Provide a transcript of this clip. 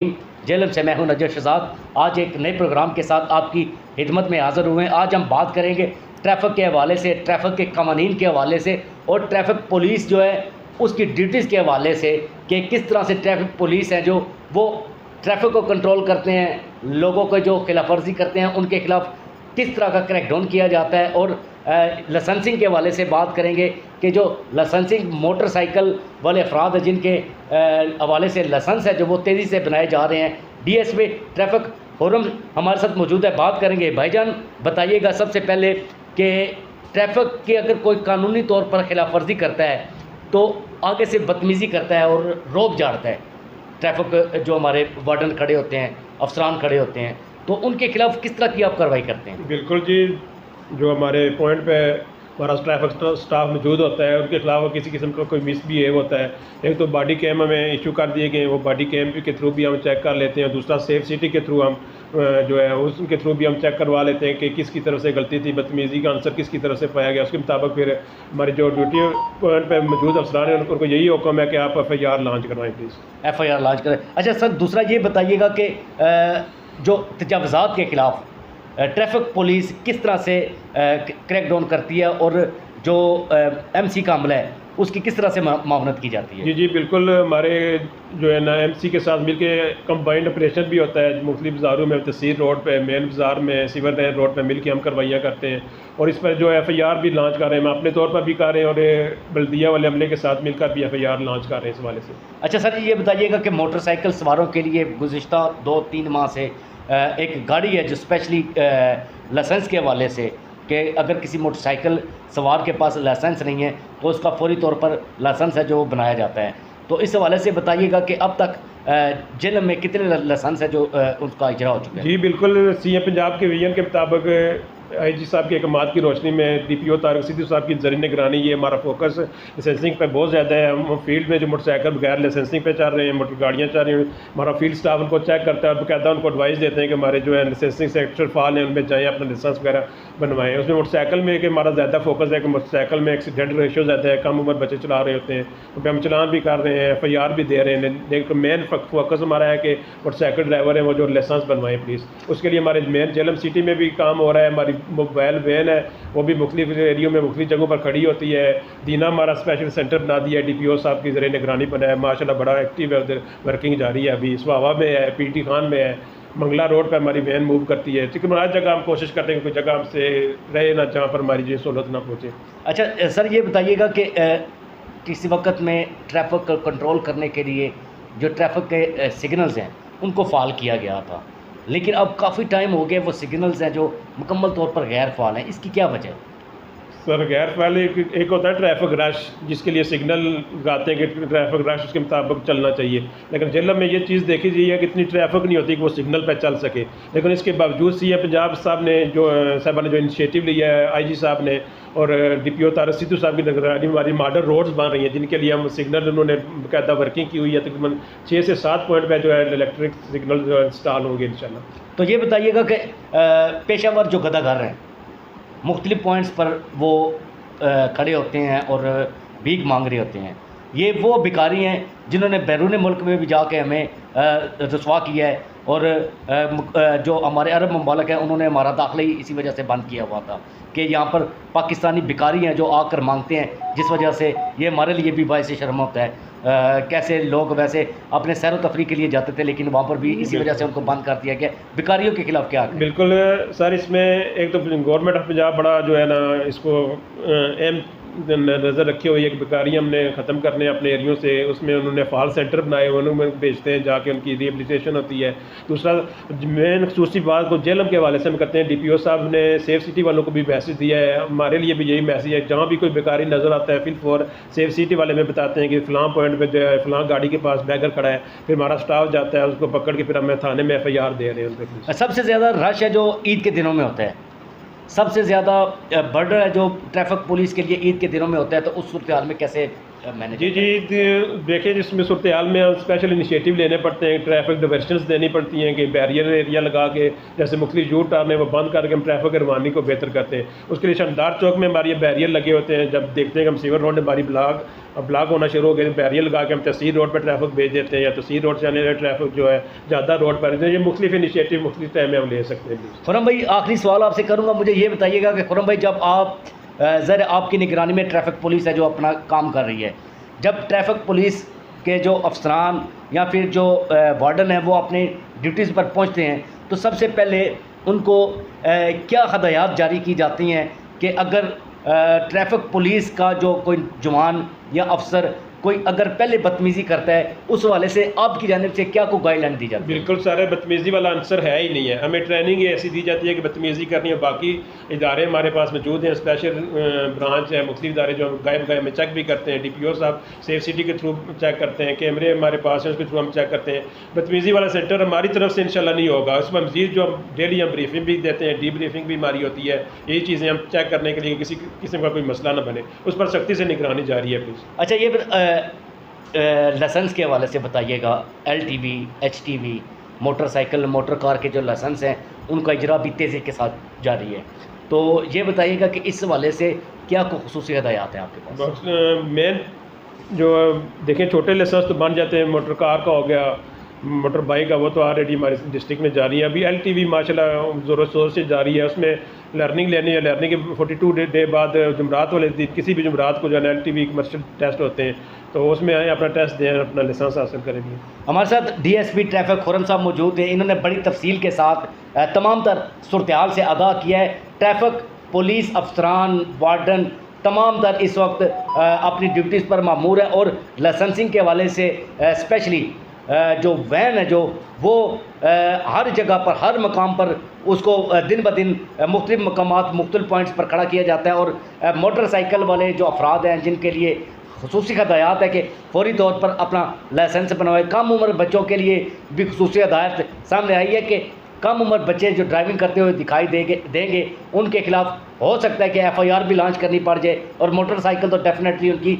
जेलम से मैं हूं नजर शहजाद। आज एक नए प्रोग्राम के साथ आपकी खिदमत में हाज़िर हुए हैं। आज हम बात करेंगे ट्रैफ़िक के हवाले से, ट्रैफ़िक के कवानीन के हवाले से और ट्रैफ़िक पुलिस जो है उसकी ड्यूटीज़ के हवाले से कि किस तरह से ट्रैफ़िक पुलिस है जो वो ट्रैफ़िक को कंट्रोल करते हैं, लोगों को जो खिलाफवर्जी करते हैं उनके खिलाफ़ किस तरह का क्रैकडाउन किया जाता है। और लाइसेंसिंग के हवाले से बात करेंगे कि जो लाइसेंसिंग मोटरसाइकिल वाले अफराद हैं जिनके हवाले से लाइसेंस है जो वो तेज़ी से बनाए जा रहे हैं। डीएसपी ट्रैफिक फोरम हमारे साथ मौजूद है, बात करेंगे। भाईजान बताइएगा सबसे पहले कि ट्रैफिक की अगर कोई कानूनी तौर पर खिलाफ वर्जी करता है तो आगे से बदतमीज़ी करता है और रोक झाड़ता है, ट्रैफिक जो हमारे वार्डन खड़े होते हैं, अफसरान खड़े होते हैं, तो उनके खिलाफ किस तरह की आप कार्रवाई करते हैं? बिल्कुल जी, जो हमारे पॉइंट पे हमारा ट्रैफिक स्टाफ मौजूद होता है उनके खिलाफ किसी किस्म का कोई मिसबिहेव होता है, एक तो बॉडी कैम हमें इशू कर दिए गए हैं, वो बॉडी कैम के थ्रू भी हम चेक कर लेते हैं। दूसरा सेफ सिटी के थ्रू हम जो है उसके थ्रू भी हम चेक करवा लेते हैं कि किसकी तरफ से गलती थी, बदतमीज़ी का आंसर किसकी तरफ से पाया गया। उसके मुताबिक फिर हमारे जो ड्यूटी पॉइंट पर मौजूद अफसरान हैं उनको यही हुक्म है कि आप FIR लॉन्च करवाएँ प्लीज़। FIR लॉन्च करें। अच्छा सर, दूसरा ये बताइएगा कि जो तजावुज़ात के ख़िलाफ़ ट्रैफिक पुलिस किस तरह से क्रैकडाउन करती है और जो MC का अमला है उसकी किस तरह से मावनत की जाती है? जी जी बिल्कुल, हमारे जो है ना MC के साथ मिलके कंबाइंड ऑपरेशन भी होता है मुख्तलिफ बाज़ारों में, तहसील रोड पे, मेन बाज़ार में, सिवर लाइन रोड पे मिलके हम कार्रवाइयाँ करते हैं और इस पर जो FIR भी लॉन्च कर रहे हैं। हम अपने तौर पर भी कर रहे हैं और बल्दिया वाले अमले के साथ मिलकर भी FIR लॉन्च कर रहे हैं इस हवाले से। अच्छा सर, ये बताइएगा कि मोटरसाइकिल सवारों के लिए गुज़िश्ता 2-3 माह से एक गाड़ी है जो स्पेशली लाइसेंस के हवाले से कि अगर किसी मोटरसाइकिल सवार के पास लाइसेंस नहीं है तो उसका फौरी तौर पर लाइसेंस है जो बनाया जाता है, तो इस हवाले से बताइएगा कि अब तक जेल में कितने लाइसेंस है जो उसका इजरा हो चुका है? जी बिल्कुल, CM पंजाब के विजन के मुताबिक IG साहब के अहकामात की रोशनी में DPO तारिक सिद्दू साहब की ज़री निगरानी ये हमारा फोकस लाइसेंसिंग पे बहुत ज़्यादा है। हम फील्ड में जो मोटरसाइकिल बगैर लाइसेंसिंग पे चल रहे हैं, मोटर गाड़ियाँ चल रही हैं, हमारा फील्ड स्टाफ उनको चेक करता है और बाकायदा उनको एडवाइस देते हैं कि हमारे जो है लाइसेंसिंग सेक्टर फाल हैं उनमें जाएँ, अपना लाइसेंस वगैरह बनवाएँ। उसमें मोटरसाइकिल में कि हमारा ज़्यादा फोकस है कि मोटरसाइकिल में एक्सीडेंट रेशो ज़्यादा है, कम उम्र बच्चे चला रहे होते हैं, उन हम चलान भी कर रहे हैं, FIR भी दे रहे हैं, लेकिन मेन फोकस हमारा है कि मोटरसाइकिल ड्राइवर है वो जो लाइसेंस बनवाएँ प्लीज़। उसके लिए हमारे मेन जेलम सिटी में भी काम हो रहा है। हमारी मोबाइल वैन है वो भी मुख्तलिफ एरियो में मुख्तलिफ जगहों पर खड़ी होती है। दीना हमारा स्पेशल सेंटर बना दिया है, DPO साहब की ज़रिए निगरानी बना है, माशाल्लाह बड़ा एक्टिव है, उधर वर्किंग जारी है। अभी स्वावा में है, PT खान में है, मंगला रोड पर हमारी वैन मूव करती है। लेकिन हर जगह हम कोशिश करते हैं कि कोई जगह हमसे रहे ना जहाँ पर हमारी जो सहूलत ना पहुँचे। अच्छा सर, ये बताइएगा कि किसी वक्त में ट्रैफिक को कंट्रोल करने के लिए जो ट्रैफिक के सिग्नल्स हैं उनको फ़ाल किया गया था, लेकिन अब काफ़ी टाइम हो गया वो सिग्नल्स हैं जो मुकम्मल तौर पर गैर फ़ाल हैं, इसकी क्या वजह है? सर गैर फ़ाल एक होता है ट्रैफिक रश, जिसके लिए सिग्नल लगाते हैं कि ट्रैफिक रश उसके मुताबिक चलना चाहिए, लेकिन जेलम में ये चीज़ देखी गई है कि इतनी ट्रैफिक नहीं होती कि वो सिग्नल पर चल सके। लेकिन इसके बावजूद CM पंजाब साहब ने जो इनिशिएटिव लिया है, IG साहब ने और DPO तारिक सिद्दू साहब की निगरानी हमारी मॉडल रोड्स बन रही हैं जिनके लिए हम सिग्नल उन्होंने बाकायदा वर्किंग की हुई है। तकरीबन 6 से 7 पॉइंट पर जो है इलेक्ट्रिक सिग्नल जो है इंस्टॉल होंगे इंशाल्लाह। तो ये बताइएगा कि पेशावर जो गदागर हैं मुख्तलिफ पॉइंट्स पर वो खड़े होते हैं और भीख मांग रहे होते हैं, ये वो भिखारी हैं जिन्होंने बैरून मुल्क में भी जाके हमें रसवा किया है और जो हमारे अरब ममालिक हैं उन्होंने हमारा दाखिला ही इसी वजह से बंद किया हुआ था कि यहाँ पर पाकिस्तानी भिखारी हैं जो आकर मांगते हैं, जिस वजह से ये हमारे लिए भी बायस शर्म होता है। कैसे लोग वैसे अपने सैर तफरी के लिए जाते थे लेकिन वहाँ पर भी इसी वजह से उनको बंद कर दिया गया। भिखारियों के खिलाफ क्या है? बिल्कुल सर, इसमें एक तो गवर्नमेंट ऑफ पंजाब बड़ा जो है ना इसको अहम नज़र रखी हुई है कि भिखारी हमने ख़त्म करने अपने एरियो से। उसमें उन्होंने फाल सेंटर बनाए, उन्होंने भेजते हैं, जाके उनकी रिहेबिलिटेशन होती है। दूसरा मेन खसूसी बात को जेलम के हवाले से हम करते हैं, DPO साहब ने सेफ सिटी वालों को भी मैसेज दिया है, हमारे लिए भी यही मैसेज है, जहाँ भी कोई भिखारी नज़र आता है फिल फॉर सेफ सिटी वाले में बताते हैं कि फ़लाँ पॉइंट पर जो है फ़लाँ गाड़ी के पास बैगर खड़ा है, फिर हमारा स्टाफ जाता है उसको पकड़ के फिर हमें थाने में FIR दे रहे हैं उन पर। सबसे ज़्यादा रश है जो ईद के दिनों में होता है, सबसे ज़्यादा बर्डन है जो ट्रैफिक पुलिस के लिए ईद के दिनों में होता है, तो उस सूरत हाल में कैसे मैनेज? जी देखिए, जिसमें सूरत हाल में हम स्पेशल इनिशिएटिव लेने पड़ते हैं, ट्रैफिक डाइवर्शंस देनी पड़ती हैं कि बैरियर एरिया लगा के जैसे मुख्तलिफ यू टर्न है वो बंद करके हम ट्रैफिक की रवानी को बेहतर करते हैं। उसके लिए शानदार चौक में हमारे ये बैरियर लगे होते हैं। जब देखते हैं कि हम सीवर रोड हमारी ब्लॉक होना शुरू हो गए, बैरियर लगा के हम तहसील रोड पर ट्रैफिक भेज देते हैं, या तहसील रोड से आने वाले ट्रैफिक जो है ज़्यादा रोड पर, ये मुख्तलिफ इनिशिएटिव मुख्तलिफ टाइम में हम ले सकते हैं। खुर्रम भाई, आखिरी सवाल आपसे करूँगा, मुझे ये बताइएगा कि खुर्रम भाई, जब आप ज़रा आपकी निगरानी में ट्रैफिक पुलिस है जो अपना काम कर रही है, जब ट्रैफिक पुलिस के जो अफसरान या फिर जो वार्डन हैं वो अपने ड्यूटीज़ पर पहुंचते हैं, तो सबसे पहले उनको क्या हदायत जारी की जाती हैं कि अगर ट्रैफिक पुलिस का जो कोई जवान या अफसर कोई अगर पहले बदतमीज़ी करता है, उस वाले से आपकी जानिब से क्या कोई गाइडलाइन दी जाती है? बिल्कुल सारे बदतमीज़ी वाला आंसर है ही नहीं है। हमें ट्रेनिंग ही ऐसी दी जाती है कि बदतमीज़ी करनी है। बाकी इदारे हमारे पास मौजूद हैं, स्पेशल ब्रांच है, मुख्तलिफ इदारे जो हम गायब में चेक भी करते हैं। DPO साहब सेफ सिटी के थ्रू चेक करते हैं, कैमरे हमारे पास हैं उसके थ्रू हम चेक करते हैं। बदतमीज़ी वाला सेंटर हमारी तरफ से इंशाल्लाह नहीं होगा। उसमें मज़ीद जो हम डेली हम ब्रीफिंग भी देते हैं, डीब्रीफिंग भी हमारी होती है। यही चीज़ें हम चेक करने के लिए किसी किस्म का कोई मसला ना बने, उस पर सख्ती से निगरानी जारी है प्लीज़। अच्छा, ये लाइसेंस के हवाले से बताइएगा, LTV, HTV, motorcycle motor car के जो लाइसेंस हैं उनका इजरा भी तेज़ी के साथ जारी है, तो ये बताइएगा कि इस हवाले से क्या को खुसूसी हदायत है आपके पास? मेन जो देखें, छोटे लाइसेंस तो बन जाते हैं, मोटर कार का हो गया, मोटर बाइक का, वो तो ऑलरेडी हमारे डिस्ट्रिक्ट में जारी है। अभी LTV माशाल्लाह ज़ोर शोर से जारी है। उसमें लर्निंग लेनी है, लर्निंग के 42 डे बाद जुमरात वाले दिन, किसी भी जुमरात को जो है LTV कमर्शियल टेस्ट होते हैं, तो उसमें आए अपना टेस्ट दें, अपना लाइसेंस हासिल करेंगे। हमारे साथ DSP ट्रैफिक खुर्रम साहब मौजूद हैं। इन्होंने बड़ी तफसील के साथ तमाम तर सूरत हाल से आगाह किया है। ट्रैफिक पुलिस अफसरान, वार्डन तमाम तर इस वक्त अपनी ड्यूटीज़ पर मामूर है, और लाइसेंसिंग के हवाले से स्पेशली जो वैन है जो वो हर जगह पर, हर मकाम पर उसको दिन ब दिन मुख्तलिफ मकामात, मुख्तलिफ पॉइंट्स पर खड़ा किया जाता है। और मोटरसाइकिल वाले जो अफराद हैं जिनके लिए खुसूसी हदायत है कि फौरी तौर पर अपना लाइसेंस बनवाए। कम उम्र बच्चों के लिए भी खुसूसी हदायत सामने आई है कि कम उम्र बच्चे जो ड्राइविंग करते हुए दिखाई देंगे उनके खिलाफ हो सकता है कि FIR भी लॉन्च करनी पड़ जाए, और मोटरसाइकिल तो डेफिनेटली उनकी